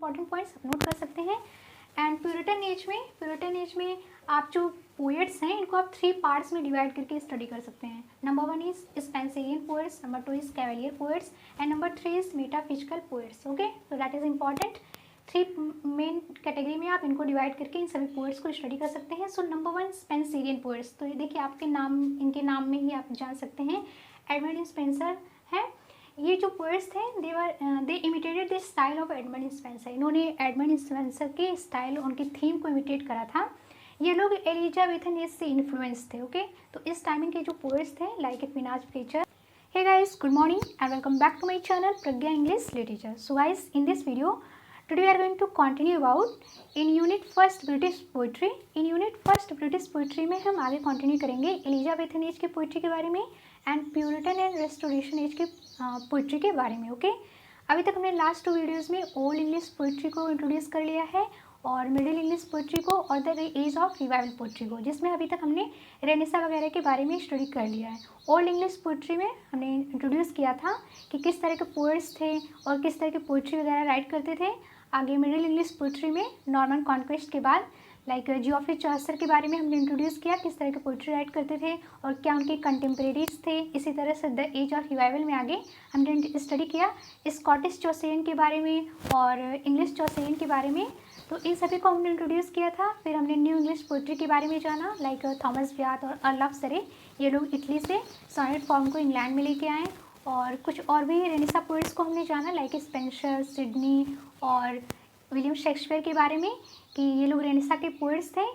Important points आप note कर सकते हैं। एंड प्यूरिटन एज में आप जो पोएट्स हैं इनको आप 3 पार्ट्स में डिवाइड करके स्टडी कर सकते हैं। Number 1 is Spenserian poets, number 2 is Cavalier poets and number 3 is metaphysical poets. Okay, so that is important. 3 main category में आप इनको डिवाइड करके इन सभी पोएट्स को स्टडी कर सकते हैं। सो नंबर 1 स्पेंसरियन पोएट्स, तो ये देखिए आपके नाम, इनके नाम में ही आप जान सकते हैं एडमंड स्पेंसर है। ये जो पोएट्स थे they imitated the style of Edmund Spenser. इन्होंने एडमंड स्पेंसर के स्टाइल, उनकी थीम को इमिटेट करा था। ये लोग एलिजाबेथन एज से इन्फ्लुएंस थे। ओके, तो इस टाइमिंग के जो पोएट्स थे like Aquinas Fletcher. Hey guys, good morning and welcome back to my channel Pragya English literature. So guys, in this video today we are going to continue about in unit first British poetry। in unit first British poetry में हम आगे continue करेंगे Elizabethan age के poetry के बारे में and Puritan and Restoration age के poetry के बारे में। ओके, अभी तक हमने लास्ट 2 वीडियोज़ में ओल्ड इंग्लिश पोइट्री को इंट्रोड्यूस कर लिया है और मिडिल इंग्लिश पोइट्री को और the age of revival poetry को, जिसमें अभी तक हमने रेनेसा वगैरह के बारे में स्टडी कर लिया है। ओल्ड इंग्लिश पोइट्री में हमने इंट्रोड्यूस किया था कि किस तरह के पोएट्स थे और किस तरह के पोइट्री वगैरह राइट करते थे। आगे मिडिल इंग्लिश पोइट्री में नॉर्मन कॉन्क्वेस्ट के बाद लाइक जियोफ्री चौसर के बारे में हमने इंट्रोड्यूस किया, किस तरह के पोइट्री राइट करते थे और क्या उनके कंटेम्प्रेरीज थे। इसी तरह से द एज ऑफ रिवाइवल में आगे हमने स्टडी किया स्कॉटिश चौसेरियन के बारे में और इंग्लिश चौसेरियन के बारे में, तो इन सभी को हमने इंट्रोड्यूस किया था। फिर हमने न्यू इंग्लिश पोइट्री के बारे में जाना लाइक थॉमस व्याथ और अर्ल ऑफ सरे। ये लोग इटली से सॉनेट फॉर्म को इंग्लैंड में लेके आए और कुछ और भी रेनेसा पोइट्स को हमने जाना लाइक स्पेंसर, सिडनी और विलियम शेक्सपियर के बारे में कि ये लोग रेनेसा के पोइट्स थे।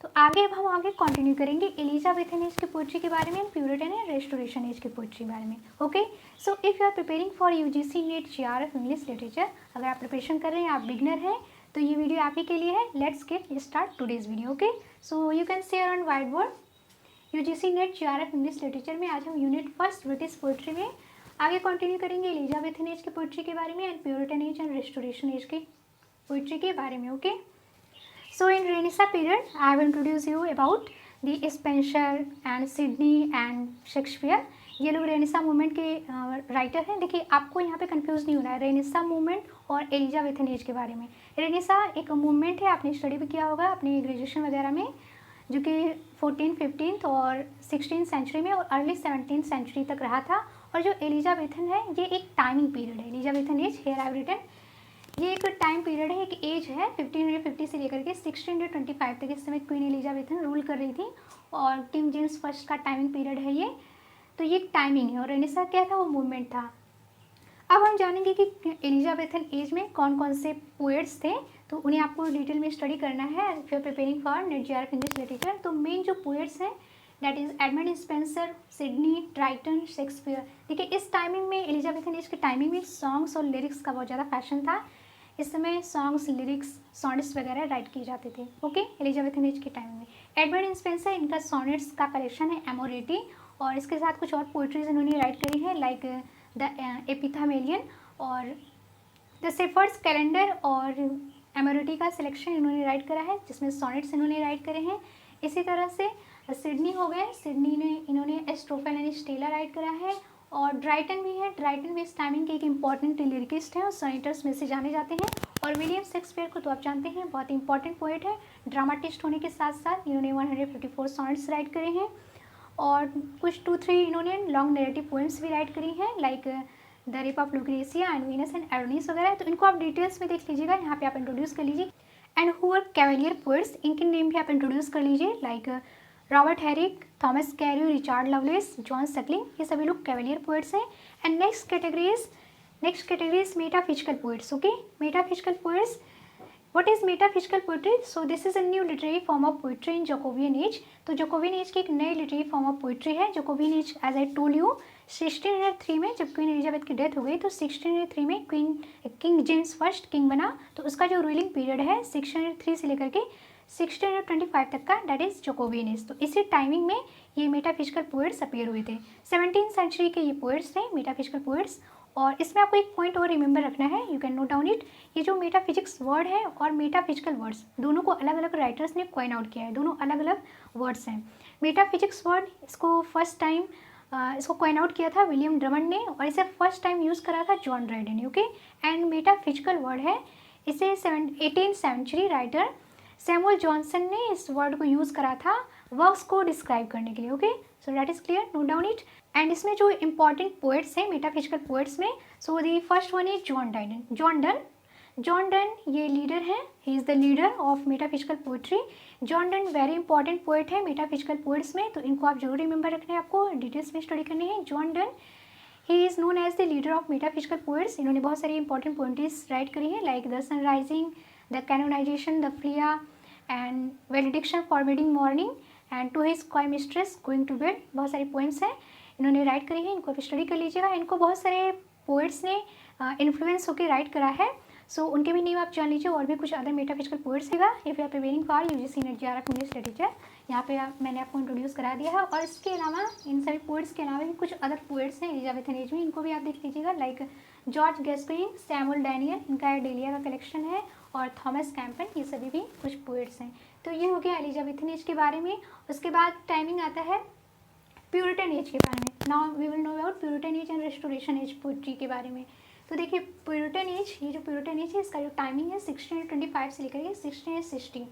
तो आगे अब हम आगे कंटिन्यू करेंगे एलिजाबेथन एज के पोइट्री के बारे में and Puritan and Restoration age के पोइट्री के बारे में। Okay, so if you are preparing for UGC NET JRF English literature, अगर आप प्रिपरेशन कर रहे हैं, आप बिगनर हैं, तो ये वीडियो आप ही के लिए है। Let's get start today's video. Okay, so you can share on white board UGC NET JRF English literature में आज हम यूनिट फर्स्ट ब्रिटिश पोइट्री में आगे कंटिन्यू करेंगे एलिजाबेथन एज के पोइट्री के बारे में and Puritan age and Restoration age के पोइट्री के बारे में। Okay, so in Renaissance period I have introduce you about the Spenser and Sidney and Shakespeare. ये लोग रेनेसा मूवमेंट के राइटर हैं। देखिए, आपको यहाँ पे कंफ्यूज नहीं होना है रेनेसा मूवमेंट और एलिजाबेथन एज के बारे में। रेनेसा एक मूवमेंट है, आपने स्टडी भी किया होगा अपने ग्रेजुएशन वगैरह में, जो कि 14th, 15th और 16th सेंचुरी में और अर्ली 17th सेंचुरी तक रहा था। और जो एलिजाबेथन है ये एक टाइमिंग पीरियड है। Elizabethan age here I written, ये एक टाइम पीरियड है, एक एज है 1550 से लेकर के 1625 तक। इस समय क्वीन एलिजाबेथन रूल कर रही थी और किंग जेम्स फर्स्ट का टाइमिंग पीरियड है ये। तो ये एक टाइमिंग है और रेनेसा क्या था, वो मूवमेंट था। अब हम जानेंगे कि एलिजाबेथन एज में कौन कौन से पोएट्स थे, तो उन्हें आपको डिटेल में स्टडी करना है if you are preparing for NET JRF English literature. तो मेन जो पोएट्स हैं that is Edmund Spenser, Sidney, Dryden, Shakespeare. देखिए, इस टाइमिंग में एलिजाबेथन एज के टाइमिंग में सॉन्ग्स और लिरिक्स का बहुत ज़्यादा फैशन था। इस समय सॉन्ग्स, लिरिक्स, सॉनेट्स वगैरह राइट किए जाते थे। ओके, एलिजाबेथन एज के टाइम में एडमंड स्पेंसर, इनका सॉनेट्स का कलेक्शन है एमोरेटी और इसके साथ कुछ और पोइट्रीज इन्होंने राइट करी है लाइक द एपिथामेलियन और द शेफर्ड्स कैलेंडर और एमोरेटी का सिलेक्शन इन्होंने राइट करा है, जिसमें सॉनेट्स इन्होंने राइट करे हैं। इसी तरह से सिडनी हो गए, सिडनी ने इन्होंने एस्ट्रोफेल एंड स्टेला राइट करा है और ड्राइटन भी है। ड्राइटन भी इस टाइमिंग के एक इंपॉर्टेंट लिरिकिस्ट हैं और सोनेटर्स में से जाने जाते हैं। और विलियम शेक्सपियर को तो आप जानते हैं, बहुत इंपॉर्टेंट पोएट है, ड्रामाटिस्ट होने के साथ साथ इन्होंने 154 सॉनेट्स राइट करे हैं और कुछ 2-3 इन्होंने लॉन्ग नैरेटिव पोएम्स भी राइट करी हैं like the rape of Lucrecia and Venus and Adonis वगैरह। तो इनको आप डिटेल्स में देख लीजिएगा, यहाँ पे आप इंट्रोड्यूस कर लीजिए। And who are Cavalier poets, इनके नेम भी आप इंट्रोड्यूस कर लीजिए like Robert Herrick, Thomas Carew, Richard Lovelace, John Suckling, ये सभी लोग कैवलियर पोएट्स हैं। And next category is metaphysical poets. Okay, metaphysical poets, what is metaphysical poetry? So this is a new literary form of poetry in Jacobean age. तो Jacobean age की एक नई literary form of poetry है। Jacobean age as I told you 1603 में जब queen Elizabeth की death हो गई तो 1603 में किंग जेम्स फर्स्ट किंग बना, तो उसका जो रूलिंग पीरियड है 1603 से लेकर के 1625 तक का, दैट इज जैकोबियन एज। तो इसी टाइमिंग में ये मेटाफिजिकल पोएट्स अपीयर हुए थे। 17th सेंचुरी के ये पोएट्स थे मेटाफिजिकल पोएट्स। और इसमें आपको एक पॉइंट और रिमेंबर रखना है, you can note down it. ये जो मेटाफिजिक्स वर्ड है और मेटाफिजिकल वर्ड्स दोनों को अलग अलग राइटर्स ने कॉइन आउट किया है, दोनों अलग अलग वर्ड्स हैं। मेटाफिजिक्स वर्ड इसको फर्स्ट टाइम इसको कॉइन आउट किया था विलियम ड्रमंड ने और इसे फर्स्ट टाइम यूज़ करा था जॉन ड्राइडन ने। ओके, एंड मेटाफिजिकल वर्ड है इसे 18th century writer Samuel Johnson ने इस वर्ड को यूज़ करा था वर्क्स को डिस्क्राइब करने के लिए। Okay, so that is clear, note down it. And इसमें जो इंपॉर्टेंट पोएट्स हैं मेटाफिजिकल पोएट्स में, so the first one is John Donne ये लीडर हैं, he is the leader of metaphysical poetry. John Donne very important poet है metaphysical poets में, तो इनको आप जरूर रिमेंबर रखना है, आपको डिटेल्स में स्टडी करनी है। John Donne he is known as the leader of metaphysical poets. इन्होंने बहुत सारी इंपॉर्टेंट पोएट्रीज राइट करी है, like the sunrising, the canonization, the flea and valediction forbidding mourning and to his coy mistress going to bed. बहुत सारी poems हैं इन्होंने right करी है, इनको आप स्टडी कर लीजिएगा। इनको बहुत सारे पोएट्स ने इन्फ्लुएंस होकर राइट करा है, सो उनके भी नेम आप जान लीजिए। और भी कुछ अदर मेटाफिजिकल पोएट्स हैगा। If you are preparing for UGC NET JRF English literature, यहाँ पे मैंने आपको इंट्रोड्यूस करा दिया है। और इसके अलावा इन सभी पोएट्स के अलावा भी कुछ अदर पोएट्स हैं एलिजाबेथन एज में, इनको भी आप देख लीजिएगा, लाइक जॉर्ज गैस्पेरिन, सैमुअल डैनियल, इनका डेलिया का कलेक्शन है, और थॉमस कैम्पन, ये सभी भी कुछ पोएट्स हैं। तो ये हो गया एलिजाबेथन एज के बारे में। उसके बाद टाइमिंग आता है प्यूरिटन एज के बारे में। Now we will know about Puritan age and Restoration age poetry के बारे में। तो देखिए प्यूरिटन एज, ये जो प्यूरिटन एज है इसका जो टाइमिंग है 1625 से लेकर 1660।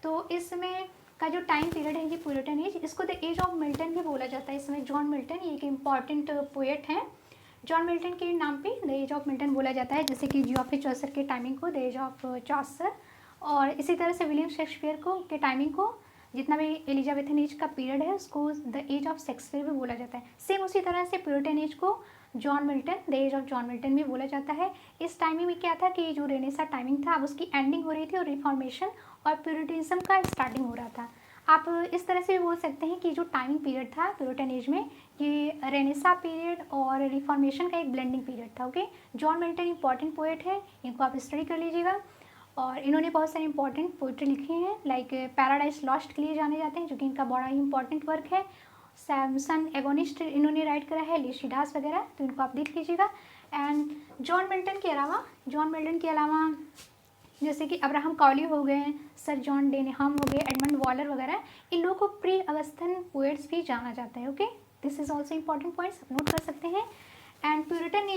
तो इस समय का जो टाइम पीरियड है ये प्यूरिटन एज, इसको द एज ऑफ मिल्टन भी बोला जाता है। इसमें जॉन मिल्टन ये एक इम्पॉर्टेंट पोएट हैं, जॉन मिल्टन के नाम पे द एज ऑफ मिल्टन बोला जाता है, जैसे कि जियोफी चौसर के टाइमिंग को द एज ऑफ चौसर, और इसी तरह से विलियम शेक्सपियर को के टाइमिंग को, जितना भी एलिजाबेथन एज का पीरियड है उसको द एज ऑफ शेक्सपियर भी बोला जाता है। सेम उसी तरह से प्यूरिटन एज को John Milton, the age of John Milton भी बोला जाता है। इस टाइमिंग में क्या था कि जो रेनेसा टाइमिंग था अब उसकी एंडिंग हो रही थी और रिफॉर्मेशन और प्यूरिटिज्म का स्टार्टिंग हो रहा था। आप इस तरह से भी बोल सकते हैं कि जो टाइमिंग पीरियड था प्यूरिटन एज में, ये रेनेसा पीरियड और रिफॉर्मेशन का एक ब्लेंडिंग पीरियड था। Okay, John Milton important poet है, इनको आप स्टडी कर लीजिएगा। और इन्होंने बहुत सारे इंपॉर्टेंट पोइट्री लिखी हैं, लाइक पैराडाइज लॉस्ट के लिए जाने जाते हैं, जो कि इनका बड़ा ही इंपॉर्टेंट वर्क है। सैमसन एगोनिस्ट इन्होंने राइट करा है, लिशिडास वगैरह, तो इनको आप देख लीजिएगा। एंड जॉन मिल्टन के अलावा जैसे कि अब्राहम कॉली हो गए, सर जॉन डेनहम हो गए, एडमंड वॉलर वगैरह, इन लोगों को प्री अगस्तन पोएट्स भी जाना जाता है। Okay, this is also important points, आप नोट कर सकते हैं। एंड प्यूरिटन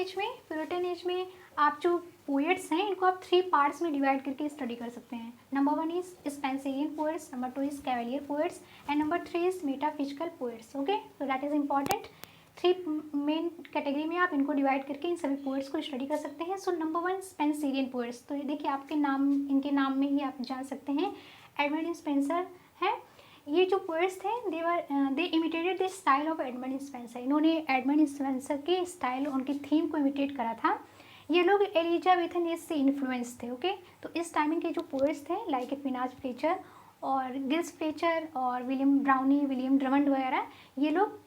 एज में आप जो पोएट्स हैं इनको आप 3 पार्ट्स में डिवाइड करके स्टडी कर सकते हैं। Number 1 is Spenserian poets, number 2 is cavalier poets and number 3 is metaphysical poets. Okay, तो that is important. 3 main category में आप इनको डिवाइड करके इन सभी पोएट्स को स्टडी कर सकते हैं। सो नंबर 1 स्पेंसियन पोएट्स, तो ये देखिए आपके नाम, इनके नाम में ही आप जान सकते हैं, एडमंड स्पेंसर है। ये जो पोएट्स थे they imitated the style of Edmund Spenser. इन्होंने एडमंड स्पेंसर के स्टाइल, उनकी थीम को इमिटेट करा था। ये लोग एलिजाबेथन एज से इन्फ्लुएंस थे। ओके, तो इस टाइमिंग के जो पोएट्स थे लाइक फिनाज फ्लेचर और गिल्स फ्लेचर और विलियम ब्राउनी, विलियम ड्रमंड वगैरह, ये लोग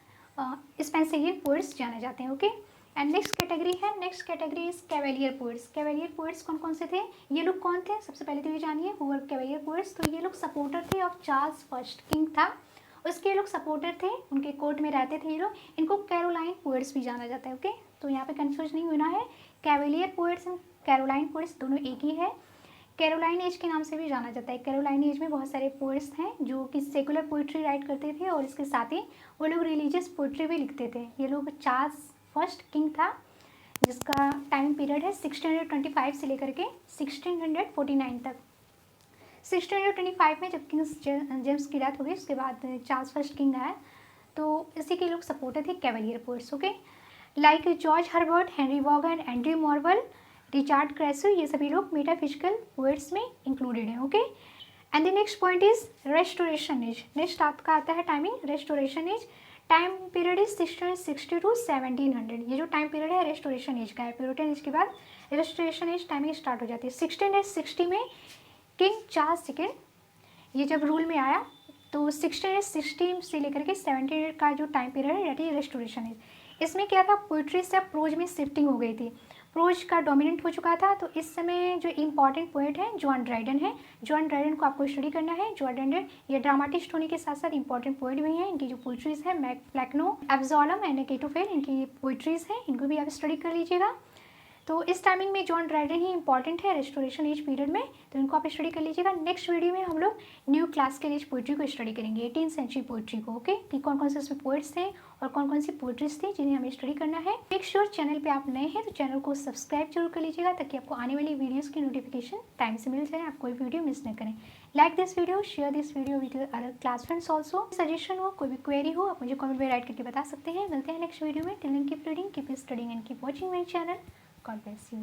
स्पेंसरियन पोएट्स जाने जाते हैं। Okay, and next category is cavalier poets. Cavalier poets कौन कौन से थे, ये लोग कौन थे, सबसे पहले तो ये जानिए हु वर कैवेलियर पोएट्स। तो ये लोग सपोर्टर थे ऑफ चार्ल्स फर्स्ट, किंग था उसके, ये लोग सपोर्टर थे, उनके कोर्ट में रहते थे ये लोग। इनको कैरोलाइन पोएट्स भी जाना जाता है। ओके, तो यहाँ पे कंफ्यूज नहीं होना है, cavalier poets and Caroline poets दोनों एक ही है। कैरोलाइन एज के नाम से भी जाना जाता है। कैरोलाइन एज में बहुत सारे पोएट्स हैं जो कि सेकुलर पोइट्री राइट करते थे और इसके साथ ही वो लोग रिलीजियस पोइट्री भी लिखते थे। ये लोग चार्ल्स फर्स्ट किंग था जिसका टाइम पीरियड है 1625 से लेकर के 1649 तक। 1625 में जब किंग जेम्स की डेथ हो गई उसके बाद चार्ल्स फर्स्ट किंग आया, तो इसी के लोग सपोर्टर थे cavalier poets. Okay, like George Herbert, Henry Vaughan, Andrew Marvell, Richard Crashaw, ये सभी लोग मेटाफिजिकल पोएट्स में इंक्लूडेड हैं। Okay, and the next point is restoration age. Next आपका आता है timing restoration age. Time period is 1660 to 1700। ये जो टाइम पीरियड है रेस्टोरेशन एज का है। प्यूरिटन एज के बाद रेस्टोरेशन एज टाइमिंग स्टार्ट हो जाती है। 1660 में किंग चार्ल्स सेकेंड ये जब रूल में आया, तो 1660 से लेकर के 1700 का जो टाइम पीरियड है दैट इज रेस्टोरेशन एज। इसमें क्या था, पोइट्री से प्रोज में शिफ्टिंग हो गई थी, प्रोज का डोमिनेंट हो चुका था। तो इस समय जो इम्पॉर्टेंट पोएट है जॉन ड्राइडन है। जॉन ड्राइडन को आपको स्टडी करना है। जॉन ड्राइडन ये ड्रामाटिस्ट होने के साथ साथ इंपॉर्टेंट पोएट भी हैं। इनकी जो पोइट्रीज है मैक प्लैकनो, एब्जॉलम एंड केटोफेल, इनकी पोइट्रीज हैं, इनको भी आप स्टडी कर लीजिएगा। तो इस टाइमिंग में जॉन ड्राइडन ही इंपॉर्टेंट है रेस्टोरेशन एज पीरियड में, तो इनको आप स्टडी कर लीजिएगा। नेक्स्ट वीडियो में हम लोग न्यू क्लासिकल एज पोइट्री को स्टडी करेंगे, 18वीं सेंचुरी पोइट्री को। ओके, कि कौन कौन से उसमें पोइट्स थे और कौन कौन सी पोइट्रीज थी जिन्हें हमें स्टडी करना है। मेक श्योर चैनल पे आप नए हैं तो चैनल को सब्सक्राइब जरूर कर लीजिएगा, ताकि आपको आने वाली वीडियोस की नोटिफिकेशन टाइम से मिल जाए, आप कोई वीडियो मिस न करें। Like this video, share this video with your other class friends also. Suggestion हो, कोई भी क्वेरी हो, आप मुझे कमेंट में राइट करके बता सकते हैं। मिलते हैं नेक्स्ट वीडियो में। Till then keep reading, keep studying and keep watching my channel. God bless you.